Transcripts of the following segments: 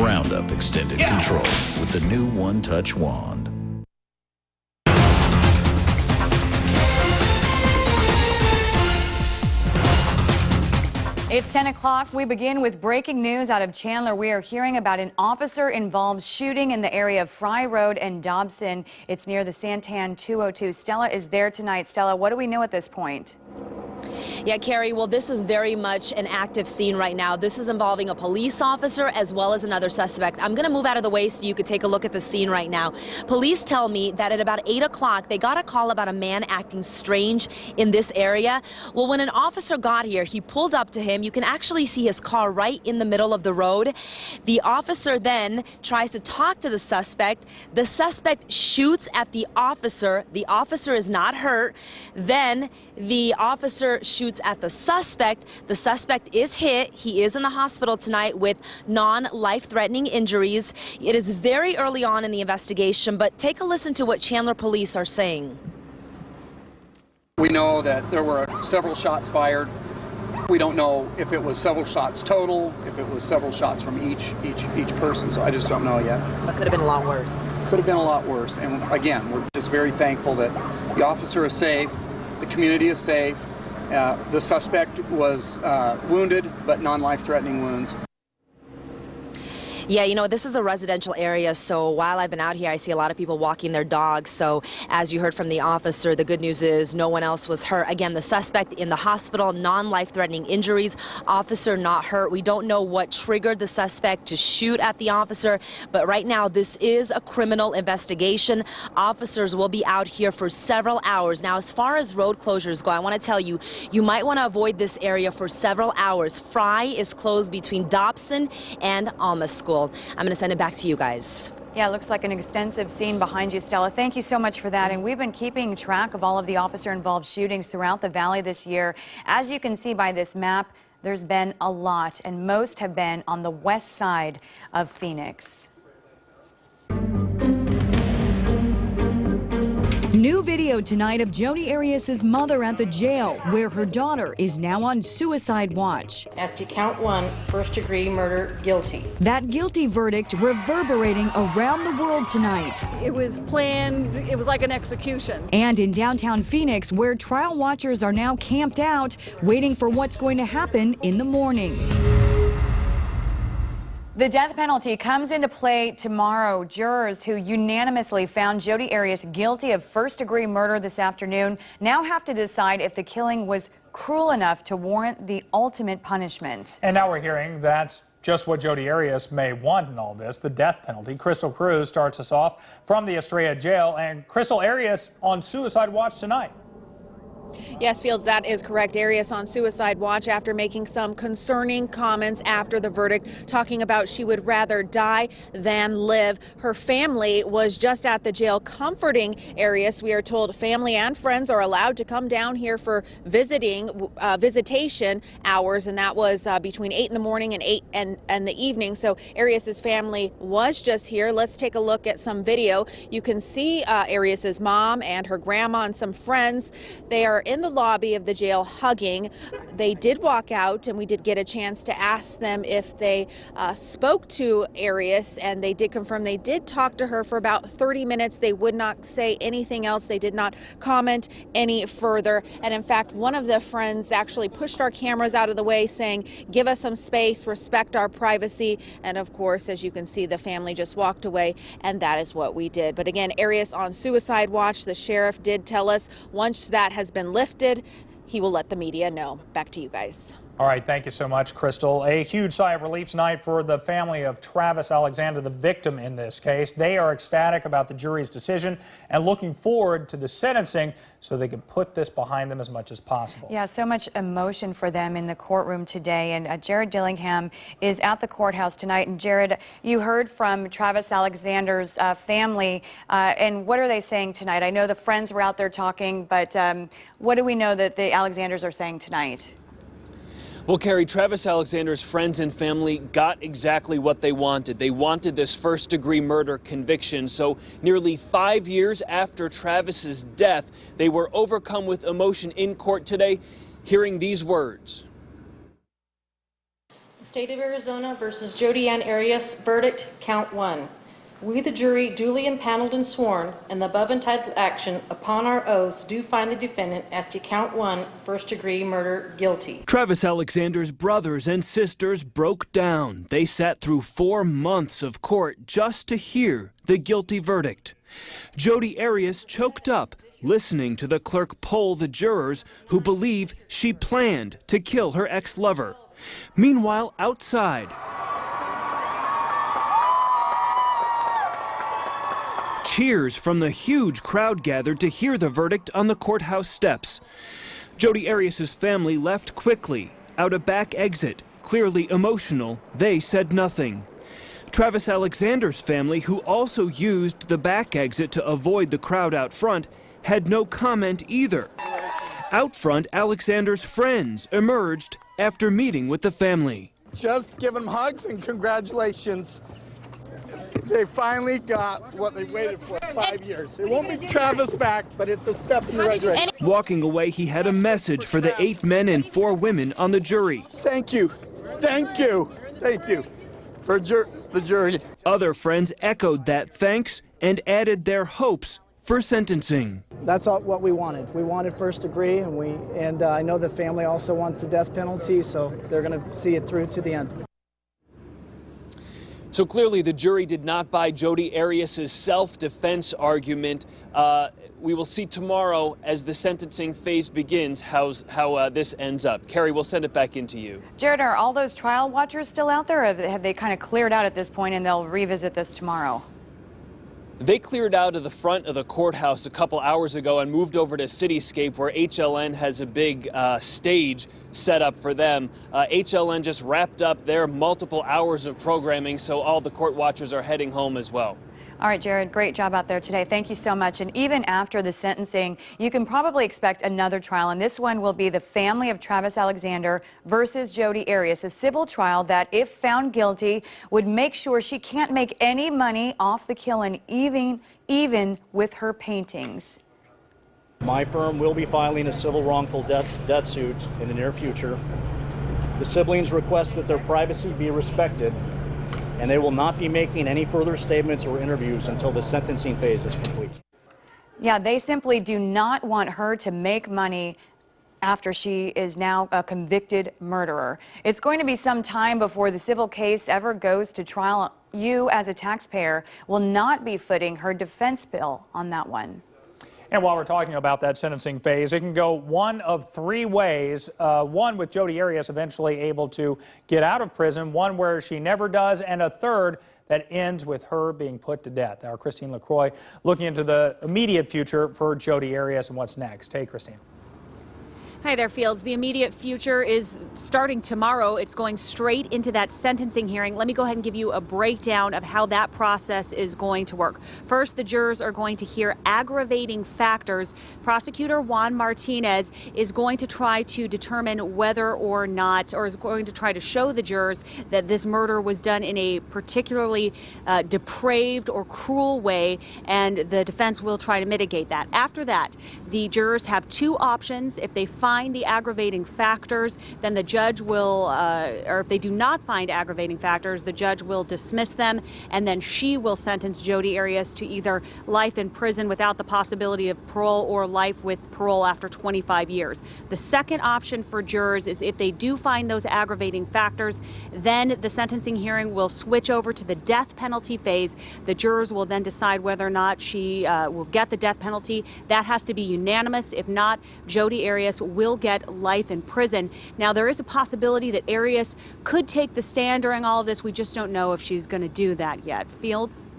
Roundup Extended Control with the new one-touch wand. It's 10 o'clock. We begin with breaking news out of Chandler. We are hearing about an officer-involved shooting in the area of Fry Road and Dobson. It's near the Santan 202. Stella is there tonight. Stella, what do we know at this point? Yeah, Carrie, well, this is very much an active scene right now. This is involving a police officer as well as another suspect. I'm going to move out of the way so you could take a look at the scene right now. Police tell me that at about 8 o'clock, they got a call about a man acting strange in this area. Well, when an officer got here, he pulled up to him. You can actually see his car right in the middle of the road. The officer then tries to talk to the suspect. The suspect shoots at the officer. The officer is not hurt. Then the officer shoots at the suspect. The suspect is hit. He is in the hospital tonight with non-life-threatening injuries. It is very early on in the investigation, but take a listen to what Chandler police are saying. We know that there were several shots fired. We don't know if it was several shots total, if it was several shots from each person, so I just don't know yet. But could have been a lot worse. Could have been a lot worse, and again, we're just very thankful that the officer is safe, the community is safe. The suspect was wounded, but non-life-threatening wounds. Yeah, you know, this is a residential area, so while I've been out here, I see a lot of people walking their dogs. So as you heard from the officer, the good news is no one else was hurt. Again, the suspect in the hospital, non-life-threatening injuries, officer not hurt. We don't know what triggered the suspect to shoot at the officer, but right now this is a criminal investigation. Officers will be out here for several hours. Now, as far as road closures go, I want to tell you, you might want to avoid this area for several hours. Fry is closed between Dobson and Alma School. I'm going to send it back to you guys. Yeah, it looks like an extensive scene behind you, Stella. Thank you so much for that. And we've been keeping track of all of the officer-involved shootings throughout the valley this year. As you can see by this map, there's been a lot, and most have been on the west side of Phoenix. New video tonight of Jodi Arias' mother at the jail, where her daughter is now on suicide watch. As to count 1, first-degree murder, guilty. That guilty verdict reverberating around the world tonight. It was planned. It was like an execution. And in downtown Phoenix, where trial watchers are now camped out, waiting for what's going to happen in the morning. The death penalty comes into play tomorrow. Jurors who unanimously found Jodi Arias guilty of first-degree murder this afternoon now have to decide if the killing was cruel enough to warrant the ultimate punishment. And now we're hearing that's just what Jodi Arias may want in all this, the death penalty. Crystal Cruz starts us off from the Estrella jail. And Crystal, Arias on suicide watch tonight. Yes, Fields, that is correct. Arias on suicide watch after making some concerning comments after the verdict, talking about she would rather die than live. Her family was just at the jail comforting Arias. We are told family and friends are allowed to come down here for visitation hours, and that was between 8 in the morning and 8 and the evening. So Arias's family was just here. Let's take a look at some video. You can see Arias's mom and her grandma and some friends. They are in the lobby of the jail hugging. They did walk out, and we did get a chance to ask them if they spoke to Arias, and they did confirm they did talk to her for about 30 minutes. They would not say anything else. They did not comment any further. And in fact, one of the friends actually pushed our cameras out of the way, saying, give us some space, respect our privacy. And of course, as you can see, the family just walked away, and that is what we did. But again, Arias on suicide watch. The sheriff did tell us once that has been lifted, he will let the media know. Back to you guys. All right, thank you so much, Crystal. A huge sigh of relief tonight for the family of Travis Alexander, the victim in this case. They are ecstatic about the jury's decision and looking forward to the sentencing so they can put this behind them as much as possible. Yeah, so much emotion for them in the courtroom today. And Jared Dillingham is at the courthouse tonight. And Jared, you heard from Travis Alexander's family. And what are they saying tonight? I know the friends were out there talking, but what do we know that the Alexanders are saying tonight? Well, Carrie, Travis Alexander's friends and family got exactly what they wanted. They wanted this first-degree murder conviction. So nearly 5 years after Travis's death, they were overcome with emotion in court today, hearing these words. State of Arizona versus Jodi Arias, verdict, count 1. We, the jury, duly impaneled and sworn, in the above entitled action, upon our oaths, do find the defendant as to count 1, first-degree murder, guilty. Travis Alexander's brothers and sisters broke down. They sat through 4 months of court just to hear the guilty verdict. Jodi Arias choked up, listening to the clerk poll the jurors who believe she planned to kill her ex-lover. Meanwhile, outside, cheers from the huge crowd gathered to hear the verdict on the courthouse steps. Jodi Arias' family left quickly, out a back exit. Clearly emotional, they said nothing. Travis Alexander's family, who also used the back exit to avoid the crowd out front, had no comment either. Out front, Alexander's friends emerged after meeting with the family. Just give them hugs and congratulations. They finally got what they waited for 5 years. It won't be Travis back, but it's a step in the right direction. Walking away, he had a message for the 8 men and 4 women on the jury. Thank you. Thank you. Thank you for the jury. Other friends echoed that thanks and added their hopes for sentencing. That's what we wanted. We wanted first degree, and I know the family also wants the death penalty, so they're going to see it through to the end. So clearly the jury did not buy Jodi Arias' self-defense argument. We will see tomorrow as the sentencing phase begins how this ends up. Carrie, we'll send it back into you. Jared, are all those trial watchers still out there, or have they kind of cleared out at this point and they'll revisit this tomorrow? They cleared out of the front of the courthouse a couple hours ago and moved over to Cityscape, where HLN has a big stage set up for them. HLN just wrapped up their multiple hours of programming, so all the court watchers are heading home as well. All right, Jared, great job out there today. Thank you so much. And even after the sentencing, you can probably expect another trial, and this one will be the family of Travis Alexander versus Jodi Arias, a civil trial that, if found guilty, would make sure she can't make any money off the killing, even with her paintings. My firm will be filing a civil wrongful death suit in the near future. The siblings request that their privacy be respected, and they will not be making any further statements or interviews until the sentencing phase is complete. Yeah, they simply do not want her to make money after she is now a convicted murderer. It's going to be some time before the civil case ever goes to trial. You, as a taxpayer, will not be footing her defense bill on that one. And while we're talking about that sentencing phase, it can go one of 3 ways. One with Jodi Arias eventually able to get out of prison, one where she never does, and a third that ends with her being put to death. Our Christine LaCroix looking into the immediate future for Jodi Arias and what's next. Hey, Christine. Hi there, Fields. The immediate future is starting tomorrow. It's going straight into that sentencing hearing. Let me go ahead and give you a breakdown of how that process is going to work. First, the jurors are going to hear aggravating factors. Prosecutor Juan Martinez is going to try to determine whether or not, or is going to try to show the jurors that this murder was done in a particularly depraved or cruel way, and the defense will try to mitigate that. After that, the jurors have 2 options. If they find the aggravating factors, then the judge will, or if they do not find aggravating factors, the judge will dismiss them, and then she will sentence Jodi Arias to either life in prison without the possibility of parole or life with parole after 25 years. The second option for jurors is if they do find those aggravating factors, then the sentencing hearing will switch over to the death penalty phase. The jurors will then decide whether or not she will get the death penalty. That has to be unanimous. If not, Jodi Arias will get life in prison. Now, there is a possibility that Arias could take the stand during all of this. We just don't know if she's going to do that yet. Fields?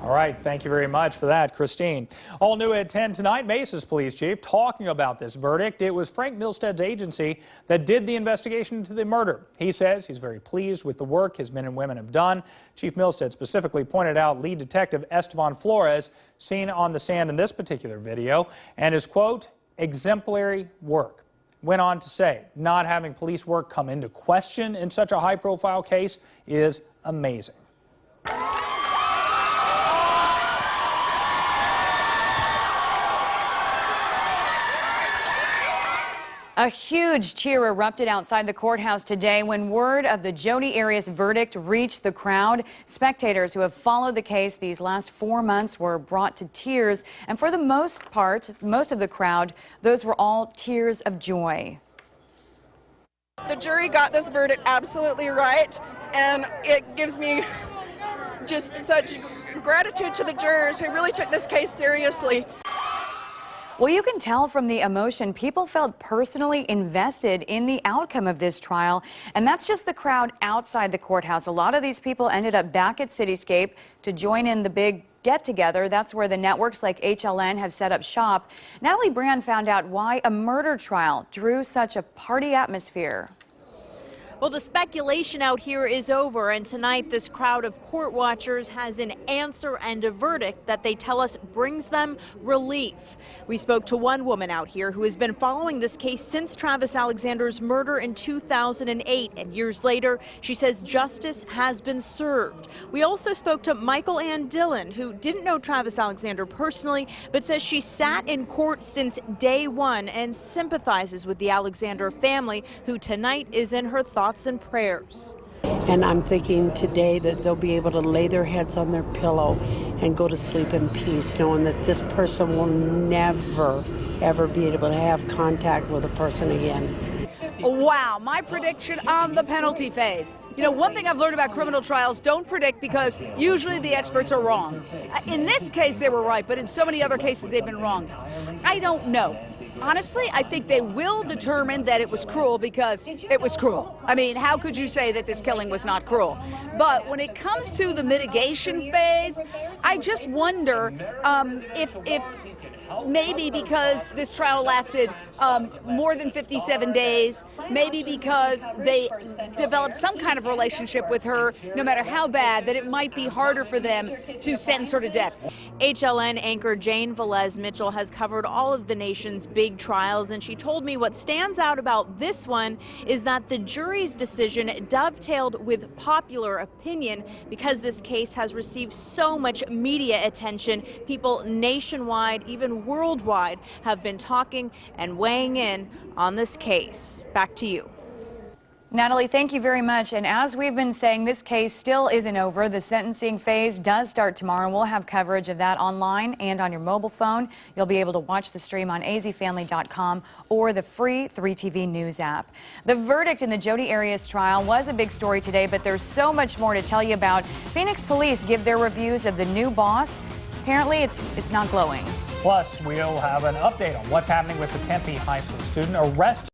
All right, thank you very much for that, Christine. All new at 10 tonight, Mesa's police chief talking about this verdict. It was Frank Milstead's agency that did the investigation into the murder. He says he's very pleased with the work his men and women have done. Chief Milstead specifically pointed out lead detective Esteban Flores, seen on the stand in this particular video, and his quote, exemplary work. Went on to say, not having police work come into question in such a high-profile case is amazing. A huge cheer erupted outside the courthouse today when word of the Jodi Arias verdict reached the crowd. Spectators who have followed the case these last 4 months were brought to tears, and for the most part, most of the crowd, those were all tears of joy. The jury got this verdict absolutely right, and it gives me just such gratitude to the jurors who really took this case seriously. Well, you can tell from the emotion, people felt personally invested in the outcome of this trial, and that's just the crowd outside the courthouse. A lot of these people ended up back at Cityscape to join in the big get-together. That's where the networks like HLN have set up shop. Natalie Brand found out why a murder trial drew such a party atmosphere. Well, the speculation out here is over, and tonight this crowd of court watchers has an answer and a verdict that they tell us brings them relief. We spoke to one woman out here who has been following this case since Travis Alexander's murder in 2008, and years later, she says justice has been served. We also spoke to Michael Ann Dillon, who didn't know Travis Alexander personally, but says she sat in court since day one and sympathizes with the Alexander family, who tonight is in her thoughts and prayers. And I'm thinking today that they'll be able to lay their heads on their pillow and go to sleep in peace, knowing that this person will never, ever be able to have contact with a person again. Wow, my prediction on the penalty phase. You know, one thing I've learned about criminal trials, don't predict, because usually the experts are wrong. In this case, they were right, but in so many other cases, they've been wrong. I don't know. Honestly, I think they will determine that it was cruel because it was cruel. I mean, how could you say that this killing was not cruel? But when it comes to the mitigation phase, I just wonder if maybe because this trial lasted more than 57 days, maybe because they developed some kind of relationship with her, no matter how bad, that it might be harder for them to sentence her to death. HLN anchor Jane Velez Mitchell has covered all of the nation's big trials, and she told me what stands out about this one is that the jury's decision dovetailed with popular opinion because this case has received so much media attention. People nationwide, even worldwide, have been talking and weighing in on this case. Back to you. Natalie, thank you very much. And as we've been saying, this case still isn't over. The sentencing phase does start tomorrow. We'll have coverage of that online and on your mobile phone. You'll be able to watch the stream on azfamily.com or the free 3TV News app. The verdict in the Jodi Arias trial was a big story today, but there's so much more to tell you about. Phoenix police give their reviews of the new boss. Apparently, it's not glowing. Plus, we'll have an update on what's happening with the Tempe High School student arrested